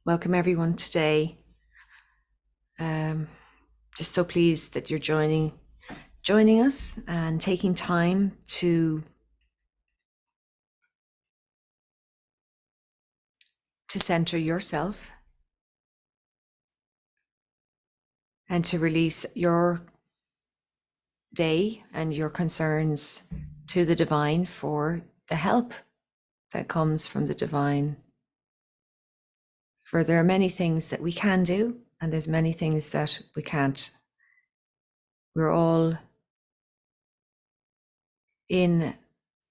Welcome everyone today. Just so pleased that you're joining us and taking time to center yourself and to release your day and your concerns to the divine for the help that comes from the divine. For there are many things that we can do, and there's many things that we can't. We're all in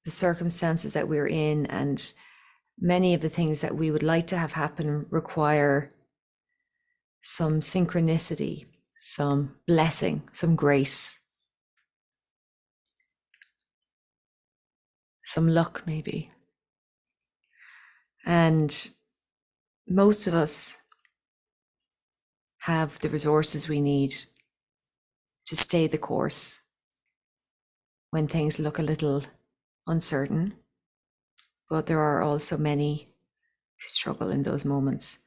the circumstances that we're in, and many of the things that we would like to have happen require some synchronicity, some blessing, some grace, some luck, maybe. And most of us have the resources we need to stay the course when things look a little uncertain. But there are also many who struggle in those moments.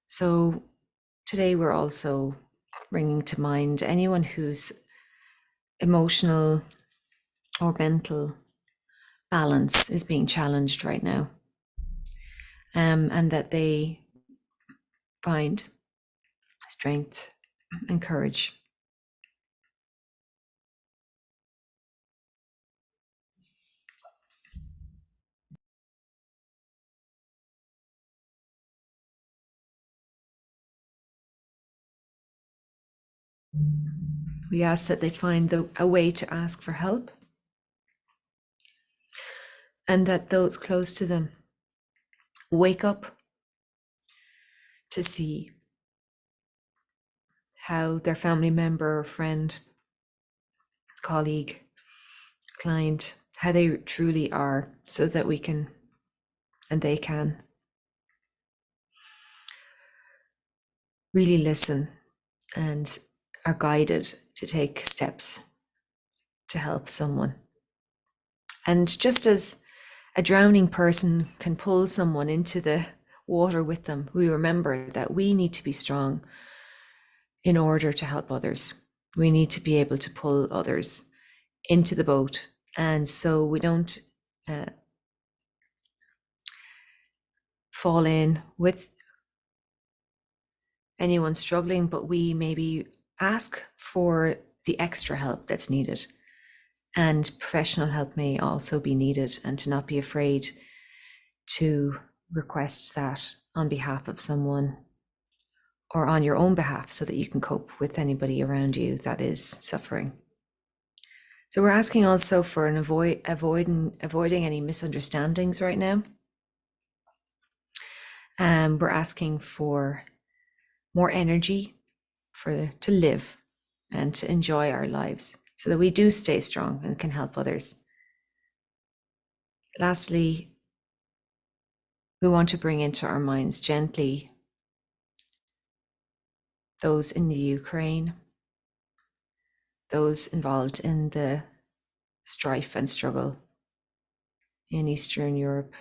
So today we're also bringing to mind anyone whose emotional or mental balance is being challenged right now, and that they find strength and courage. We ask that they find a way to ask for help, and that those close to them wake up to see how their family member, friend, colleague, client, how they truly are, so that we can and they can really listen and are guided to take steps to help someone. And just as a drowning person can pull someone into the water with them, we remember that we need to be strong in order to help others. We need to be able to pull others into the boat. And so we don't fall in with anyone struggling, but we maybe ask for the extra help that's needed. And professional help may also be needed, and to not be afraid to request that on behalf of someone or on your own behalf, so that you can cope with anybody around you that is suffering. So we're asking also for an avoiding any misunderstandings right now. We're asking for more energy to live and to enjoy our lives, so that we do stay strong and can help others. Lastly, we want to bring into our minds gently those in the Ukraine, those involved in the strife and struggle in Eastern Europe.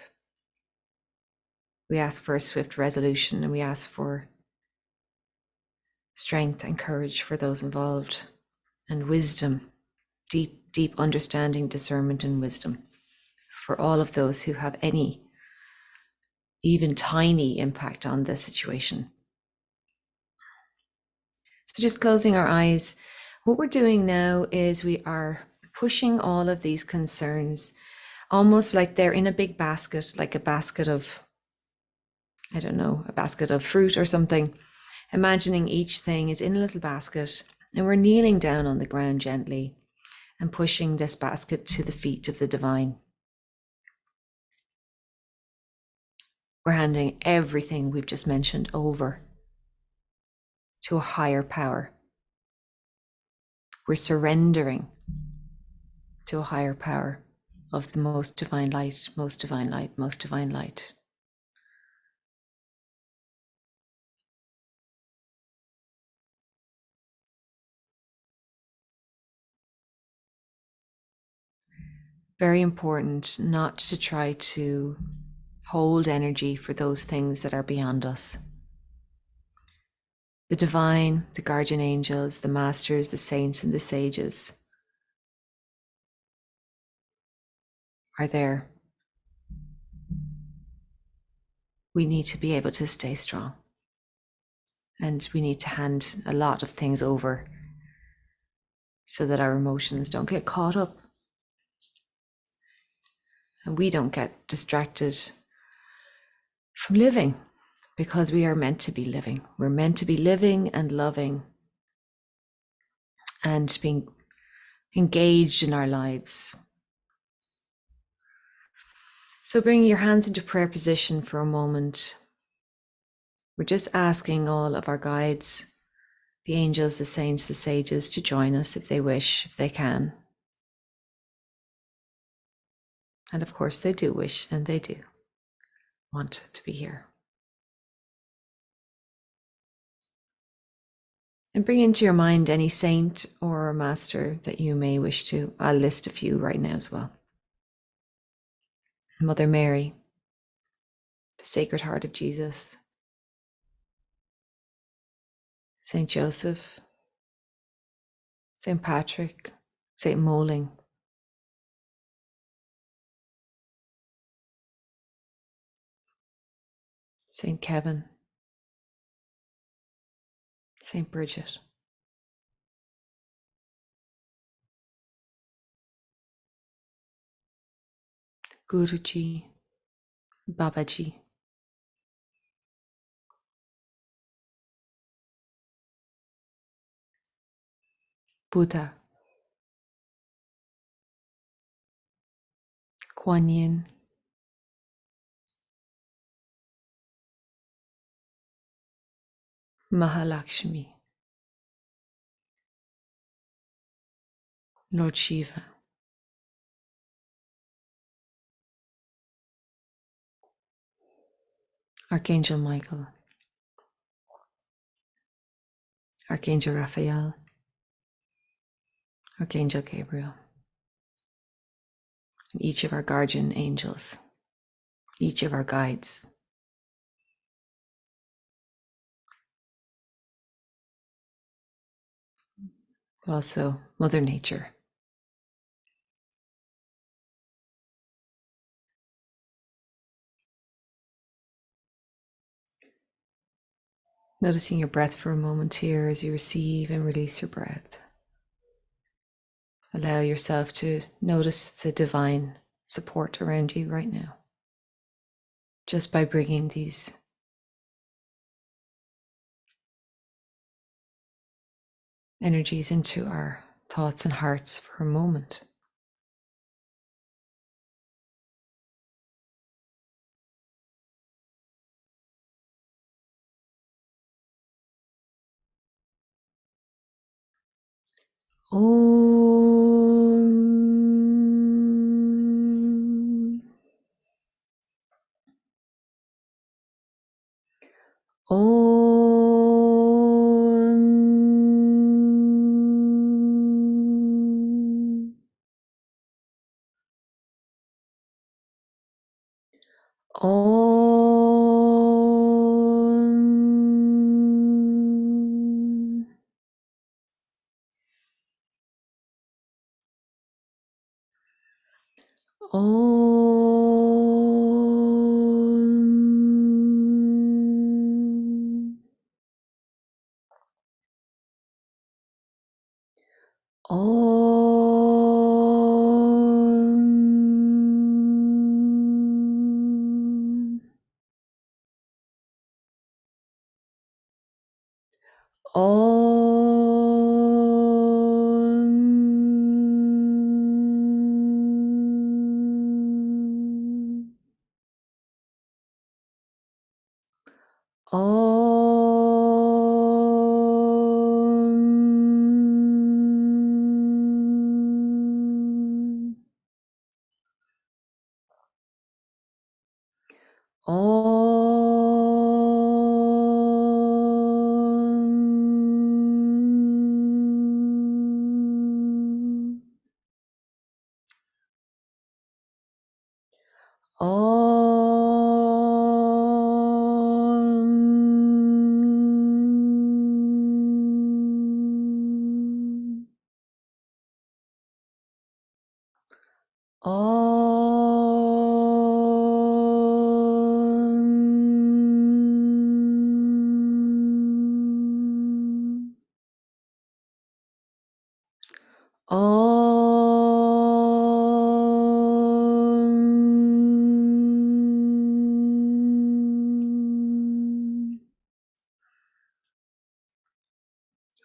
We ask for a swift resolution, and we ask for strength and courage for those involved, and wisdom, deep understanding, discernment, and wisdom for all of those who have any, even tiny, impact on the situation. So just closing our eyes, what we're doing now is we are pushing all of these concerns almost like they're in a big basket, like a basket of, I don't know, a basket of fruit or something. Imagining each thing is in a little basket, and we're kneeling down on the ground gently and pushing this basket to the feet of the divine. We're handing everything we've just mentioned over to a higher power. We're surrendering to a higher power of the most divine light, most divine light, most divine light. Very important not to try to hold energy for those things that are beyond us. The divine, the guardian angels, the masters, the saints, and the sages are there. We need to be able to stay strong. And we need to hand a lot of things over so that our emotions don't get caught up and we don't get distracted from living, because we are meant to be living. We're meant to be living and loving and being engaged in our lives. So bringing your hands into prayer position for a moment, we're just asking all of our guides, the angels, the saints, the sages, to join us if they wish, if they can. And of course they do wish, and they do want to be here. And bring into your mind any saint or master that you may wish to. I'll list a few right now as well. Mother Mary, the Sacred Heart of Jesus, Saint Joseph, Saint Patrick, Saint Moling, Saint Kevin, Saint Bridget, Guruji, Babaji, Buddha, Kuan Yin, Mahalakshmi, Lord Shiva, Archangel Michael, Archangel Raphael, Archangel Gabriel, and each of our guardian angels, each of our guides. Also, Mother Nature. Noticing your breath for a moment here as you receive and release your breath. Allow yourself to notice the divine support around you right now, just by bringing these energies into our thoughts and hearts for a moment. Om. Om. Om. Om. Om. Om. Om. Om. Om. Om.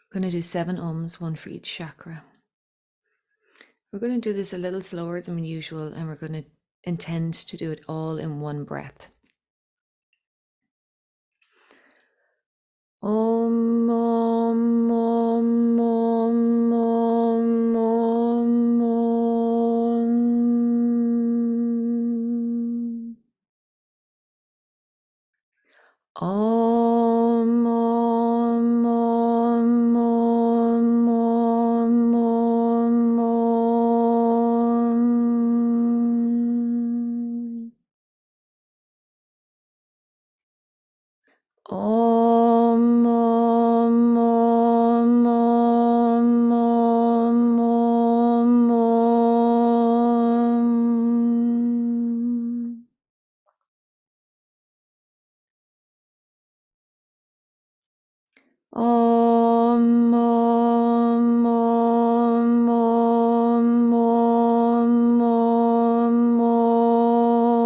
We're going to do 7 ums, one for each chakra. We're going to do this a little slower than usual, and we're going to intend to do it all in one breath. Om, om, om, om, om, om, om. Om, om, om, om, om, om, om. Om, om, om, om, om, om, om. Om, om, om, om, om,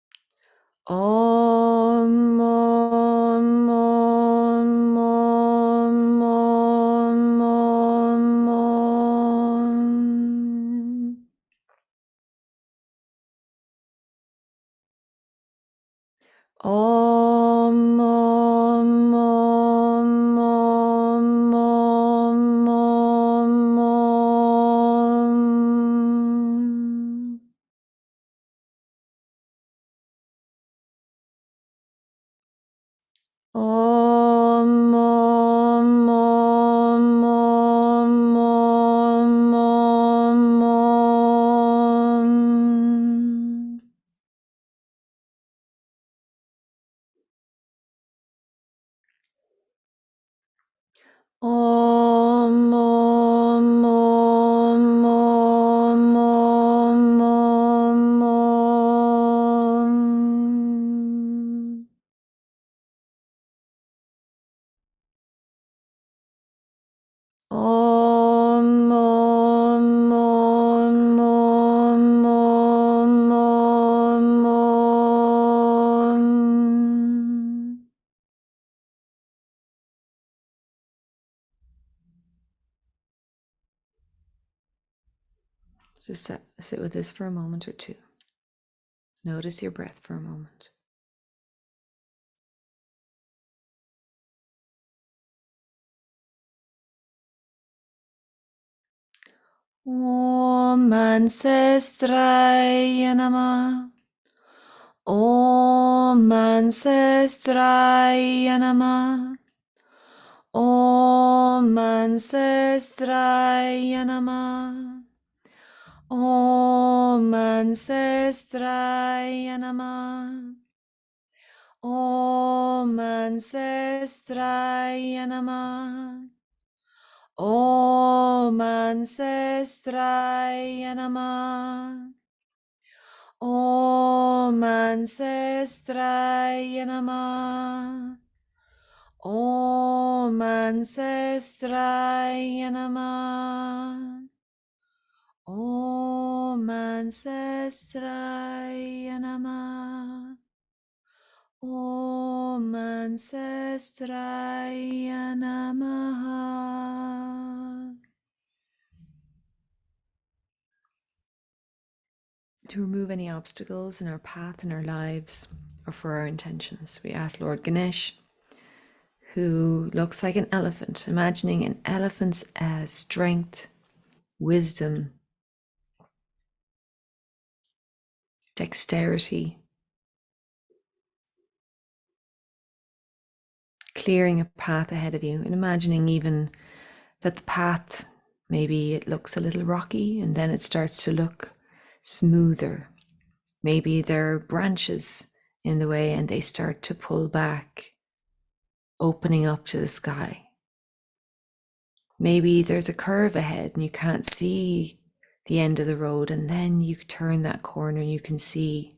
om, om. Om, om, om, om, om, om, om. Om, om, om, om, om, om, om. Om, om, om, om, om, om, om. Om, om, om, om, om, om, om. Om, om, om, om, om, om, om. Just sit with this for a moment or two. Notice your breath for a moment. Om Ancestraya Namah. Om Ancestraya Namah. Om Ancestraya Namah. Om Ancestraya Namah. Om Ancestraya Namah. Om Ancestraya Namah. Om Ancestraya Namah. Om Ancestraya Namah. Om Ancestraya Namah. Om Ancestraya Namah. To remove any obstacles in our path in our lives or for our intentions, we ask Lord Ganesh, who looks like an elephant, imagining an elephant's strength, wisdom, dexterity, clearing a path ahead of you, and imagining even that the path, maybe it looks a little rocky and then it starts to look smoother. Maybe there are branches in the way and they start to pull back, opening up to the sky. Maybe there's a curve ahead and you can't see the end of the road, and then you turn that corner and you can see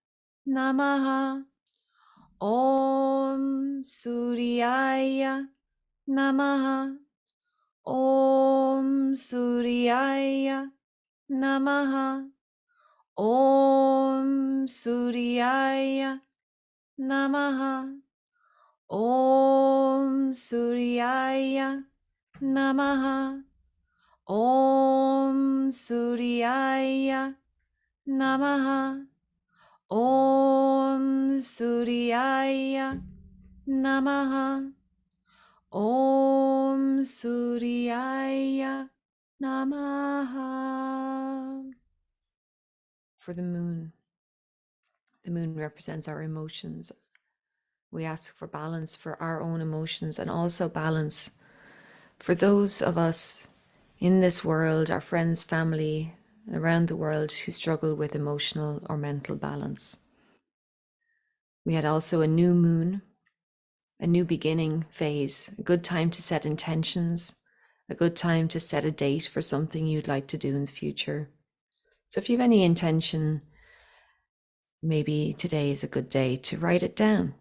Namaha. Om Suryaya Namaha. Om Suryaya Namaha. Om Suryaya Namaha. Om Suryaya Namaha. Om Suryaya Namaha. Om Suryaya Namaha. Om Suryaya Namaha. For the moon represents our emotions. We ask for balance for our own emotions and also balance for those of us in this world, our friends, family, and around the world who struggle with emotional or mental balance. We had also a new moon, a new beginning phase, a good time to set intentions, a good time to set a date for something you'd like to do in the future. So if you have any intention, maybe today is a good day to write it down,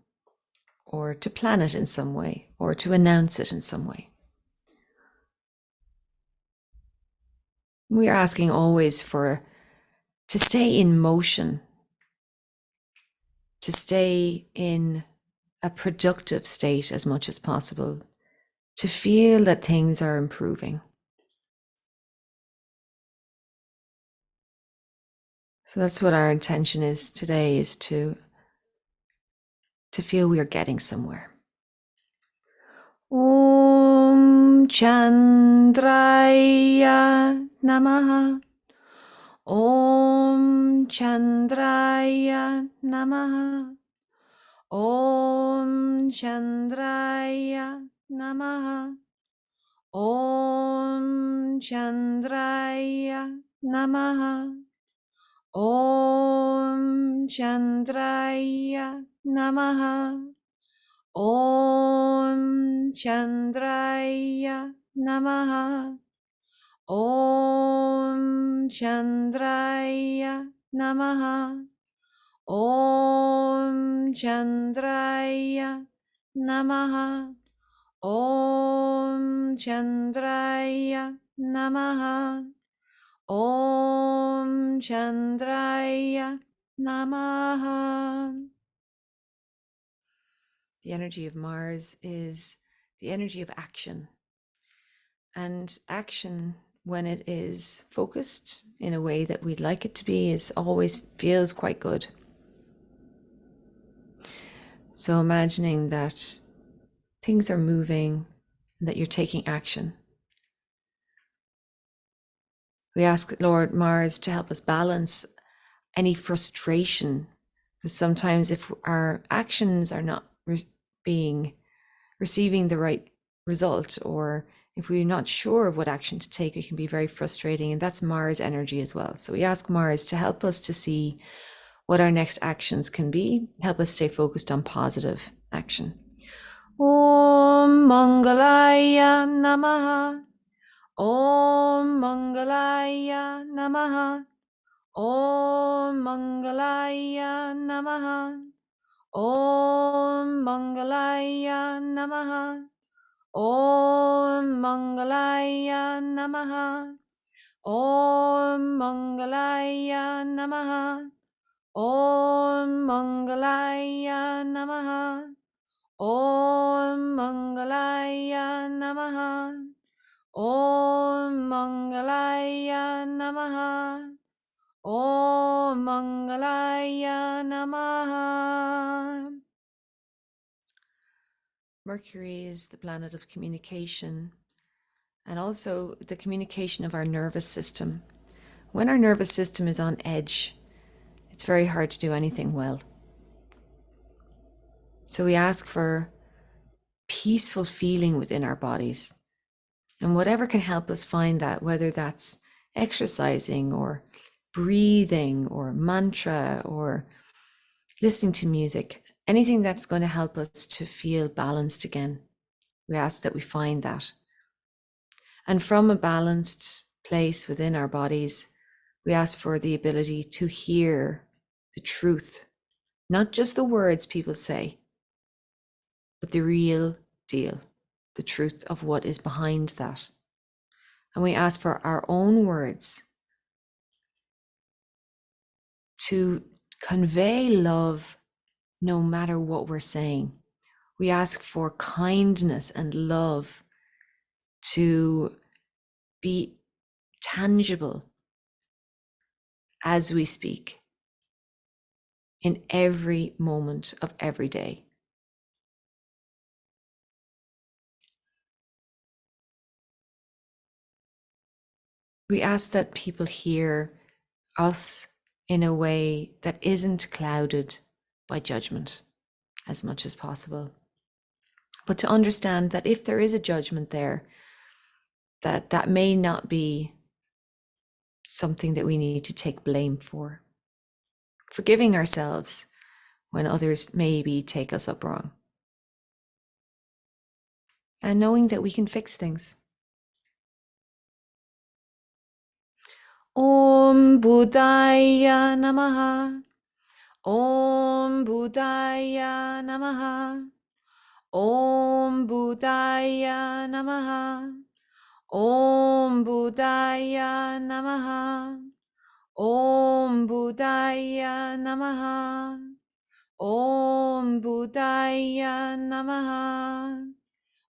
or to plan it in some way, or to announce it in some way. We are asking always to stay in motion, to stay in a productive state as much as possible, to feel that things are improving. So that's what our intention is today, is to feel we are getting somewhere. Om Chandraya Namaha. Om Chandraya Namaha. Om Chandraya Namaha. Om Chandraya Namaha. Om Chandraya Namaha. Om Chandraya Namaha. Om Chandraya Namaha. Om Chandraya Namaha. Om Chandraya Namaha. Om Chandraya Namaha. The energy of Mars is the energy of action. And action, when it is focused in a way that we'd like it to be, is always feels quite good. So imagining that things are moving and that you're taking action. We ask Lord Mars to help us balance any frustration. Because sometimes if our actions are not receiving the right result, or if we're not sure of what action to take, it can be very frustrating. And that's Mars energy as well. So we ask Mars to help us to see what our next actions can be, help us stay focused on positive action. Om Mangalaya Namaha. Om Mangalaya Namaha. Om Mangalaya Namaha. Om Mangalaya Namaha. Om Mangalaya Namaha. Om Mangalaya Namaha. Om Mangalaya Namaha. Om Mangalaya Namaha. Om Mangalaya Namaha. Om Mangalaya Namaha. Mercury is the planet of communication and also the communication of our nervous system. When our nervous system is on edge, it's very hard to do anything well. So we ask for peaceful feeling within our bodies. And whatever can help us find that, whether that's exercising or breathing or mantra or listening to music, anything that's going to help us to feel balanced again. We ask that we find that. And from a balanced place within our bodies, we ask for the ability to hear the truth Not just the words people say, but the real deal, the truth of what is behind that. And we ask for our own words to convey love no matter what we're saying. We ask for kindness and love to be tangible as we speak in every moment of every day. We ask that people hear us in a way that isn't clouded by judgment as much as possible, but to understand that if there is a judgment there, that may not be something that we need to take blame for. Forgiving ourselves when others maybe take us up wrong. And knowing that we can fix things. Om Buddhaya Namaha. Om Buddhaya Namaha. Om Buddhaya Namaha. Om Buddhaya Namaha. Om Buddhaya Namaha. Om Buddhaya Namaha.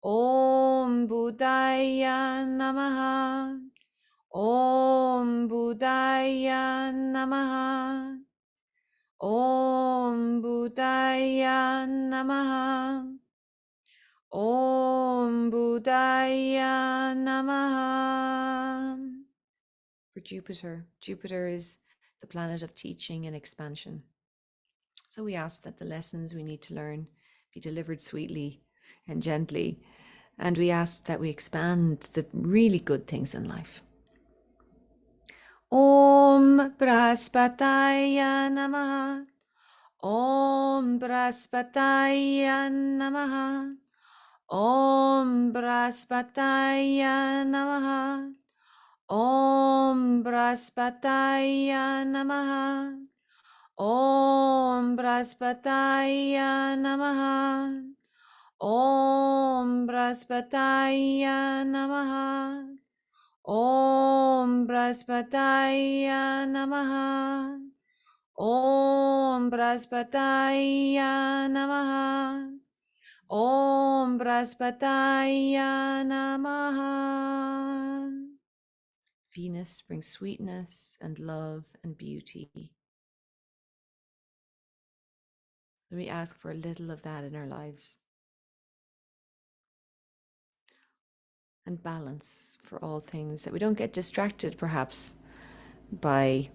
Om Buddhaya Namaha. Om Buddhaya Namaha. Om Buddhaya Namaha. Om Buddhaya Namaha. For Jupiter, Jupiter is the planet of teaching and expansion. So we ask that the lessons we need to learn be delivered sweetly and gently. And we ask that we expand the really good things in life. Om Brahaspataya Namaha. Om Brahaspataya Namaha. Om Brahaspataya Namaha. Om Brahaspataya Namaha. Om Brahaspataya Namaha. Om Brahaspataya Namaha. Om Brahaspataya Namaha. Om Brahaspataya Namaha. Om Brahaspataya Namaha. Venus brings sweetness and love and beauty. We ask for a little of that in our lives. And balance for all things, that we don't get distracted perhaps by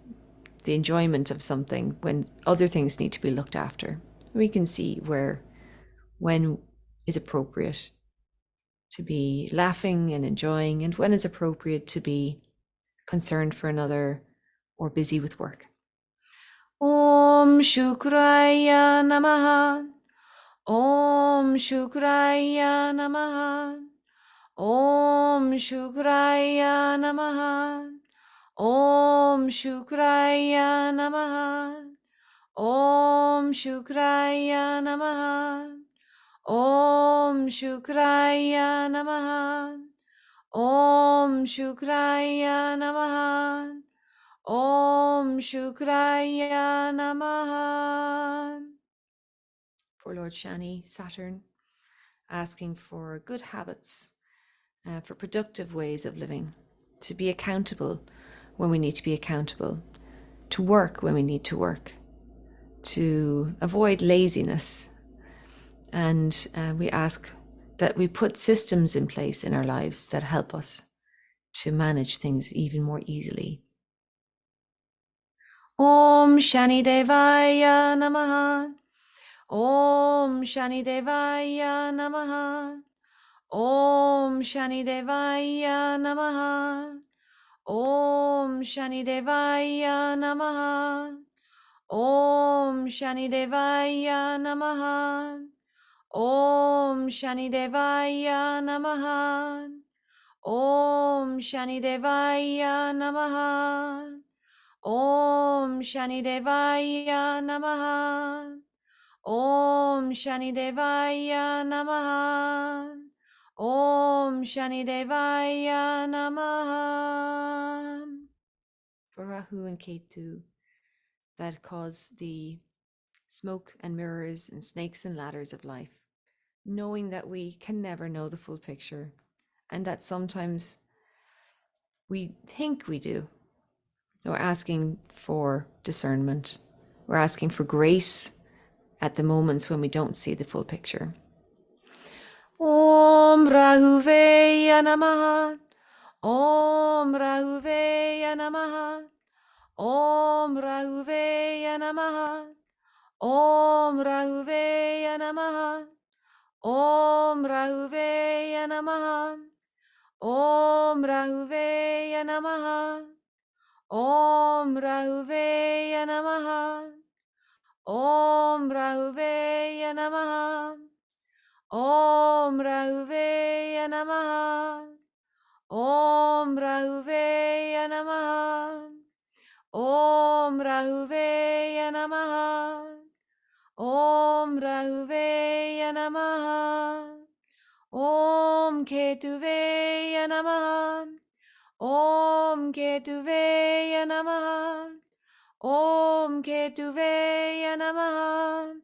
the enjoyment of something when other things need to be looked after. We can see when is appropriate to be laughing and enjoying, and when is appropriate to be concerned for another or busy with work. Om Shukraya Namaha. Om Shukraya Namaha. Om Shukraya Namaha. Om Shukraya Namaha. Om Shukraya Namaha. Om Shukraya Namaha. Om Shukraya Namaha. Om Shukraya Namaha. For Lord Shani, Saturn, asking for good habits, for productive ways of living, to be accountable when we need to be accountable, to work when we need to work, to avoid laziness. And we ask that we put systems in place in our lives that help us to manage things even more easily. Om Shani Devaya Namaha. Om Shani Devaya Namaha. Om Shani Devaya Namaha. Om Shani Devaya Namaha. Om Shani Devaya Namaha. Om Shani Devaya Namaha. Om Shani Devaya Namaha. Om Shani Devaya Namaha. Om Shani Devaya Namaha. Om Shani Devaya Namaha. For Rahu and Ketu that cause the smoke and mirrors and snakes and ladders of life, knowing that we can never know the full picture and that sometimes we think we do. We're asking for discernment. We're asking for grace at the moments when we don't see the full picture. Om Rahuveya Namaha. Om Rahuveya Namaha. Om Rahuveya Namaha. Om Rahuveya Namaha. Om Rahuveya Namaha. Om Rahuveya Namaha. Om Rahuveya Namaha. Om Rahuveya Namaha. Om Rahuveya Namaha. Om Rahuveya Namaha. Om Rahuveya Namaha. Om Rahuveya Namaha. Om Ketuveya Namaha. Om Ketuveya Namaha. Om Ketuveya Namaha.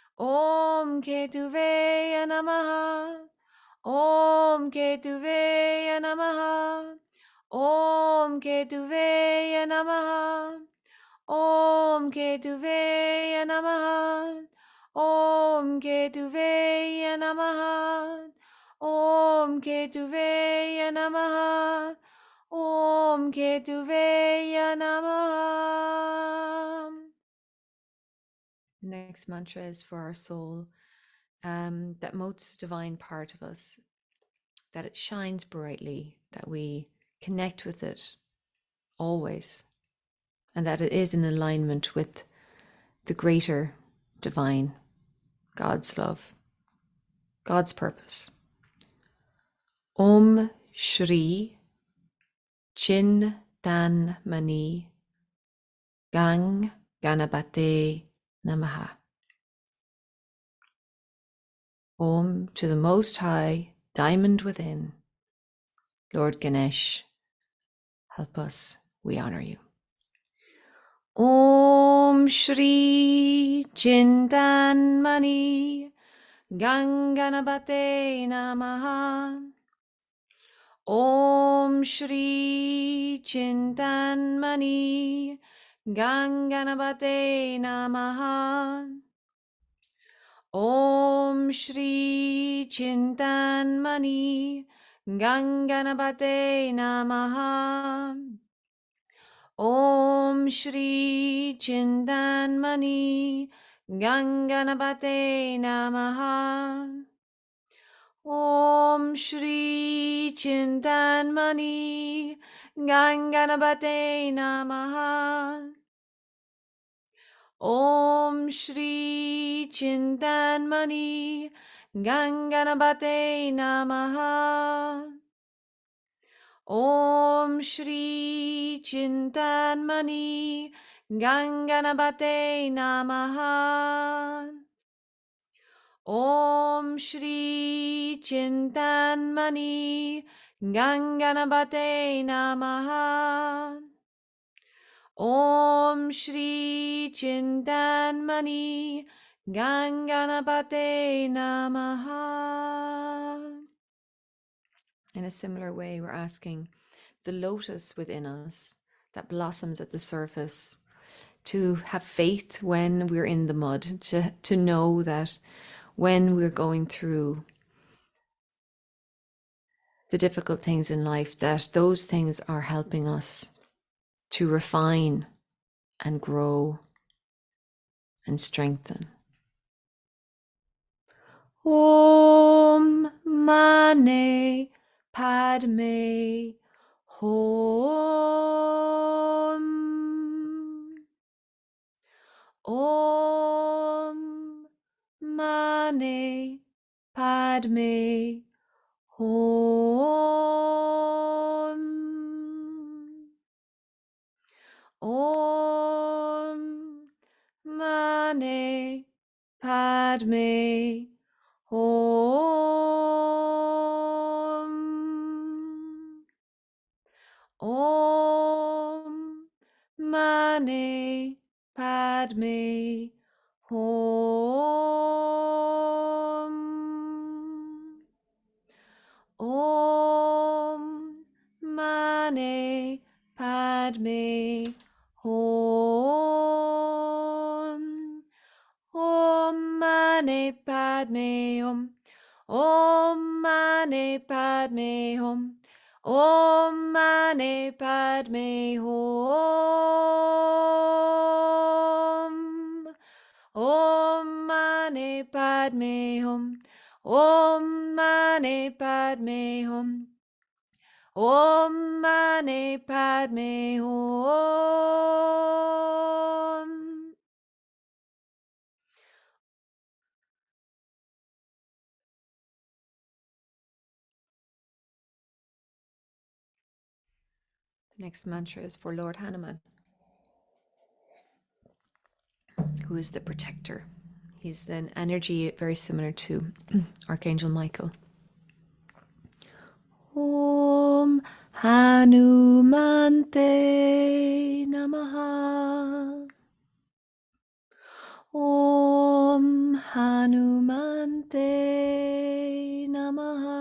Om Ketuveya Namaha. Om Ketuveya Namaha. Om Ketuveya Namaha. Om Ketuveya Namaha. Om Ketuveya Namaha. Om Ketuveya Namaha. Om Ketuveya Namaha. Next mantra is for our soul, that most divine part of us, that it shines brightly, that we connect with it always, and that it is in alignment with the greater divine, God's love, God's purpose. Om Shri Chin Dan Mani Gang Ganapate Namaha. Om to the Most High, Diamond within, Lord Ganesh, help us, we honor you. Om Shri Chintan Mani Ganganabate Namaha. Om Shri Chintan Mani Ganganabate Namaha. Om Shri Chintan Mani Ganganabate Namaha. Om Shri Chintan Mani Ganganabate Namaha. Om Shri Chintan Mani Ganganabate Namaha. Om Shri Chintan Mani Ganganabate Namaha. Om Shri Chintan Mani Ganganabate Namaha. Om Shri Chintan Mani Ganganabate Namaha. Om Shri Chintan Mani Ganganabate Namaha. In a similar way, we're asking the lotus within us that blossoms at the surface to have faith when we're in the mud, to know that when we're going through the difficult things in life, that those things are helping us to refine and grow and strengthen. Om Mane Padme Hum. Om Mane Padme Hum. Om Mane Padme Padme Hum. Om Mani Padme Hum. Om Mani Padme Hum. Om Mani Padme Hum. Om Mani Padme Hum. Om Mani Padme Hum. Om Mani Padme Hum. Om Mani Padme Hum. Om Mani Padme Hum. The next mantra is for Lord Hanuman, who is the protector. He's an energy very similar to Archangel Michael. Om Hanumante Namaha. Om Hanumante Namaha.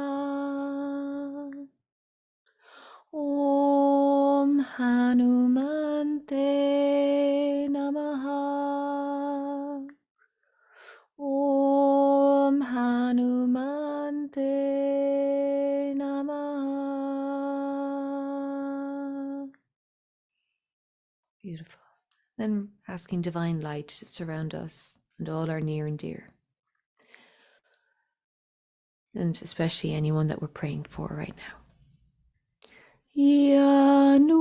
Om Hanumante Namaha. Om Hanumante Namaha. Beautiful. Then asking divine light to surround us and all our near and dear. And especially anyone that we're praying for right now. Yanu.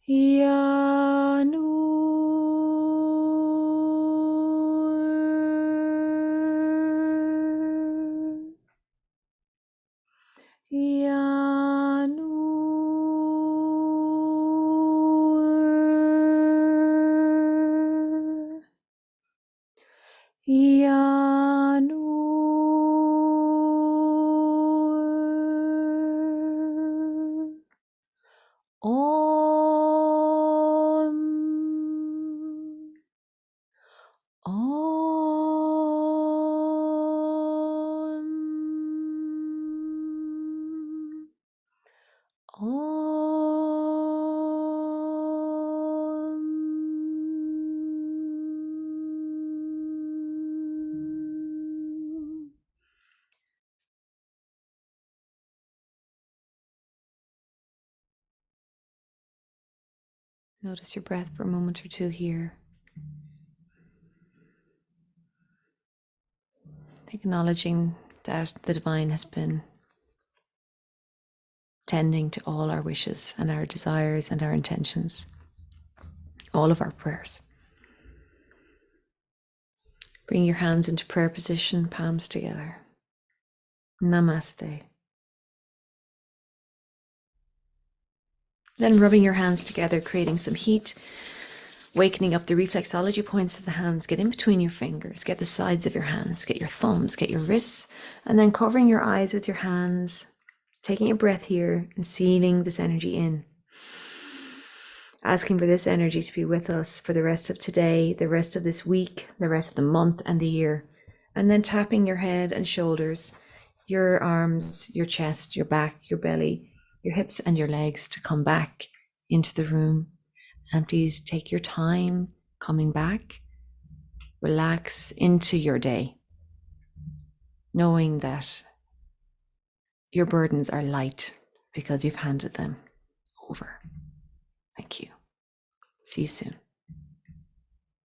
Yanu. Yanu. Yanu. Om. Om. Om. Notice your breath for a moment or two here. Acknowledging that the divine has been tending to all our wishes and our desires and our intentions, all of our prayers. Bring your hands into prayer position, palms together. Namaste. Then rubbing your hands together, creating some heat, wakening up the reflexology points of the hands. Get in between your fingers, get the sides of your hands, get your thumbs, get your wrists, and then covering your eyes with your hands, taking a breath here and sealing this energy in. Asking for this energy to be with us for the rest of today, the rest of this week, the rest of the month and the year. And then tapping your head and shoulders, your arms, your chest, your back, your belly, your hips and your legs to come back into the room. And please take your time coming back. Relax into your day, knowing that your burdens are light because you've handed them over. Thank you. See you soon.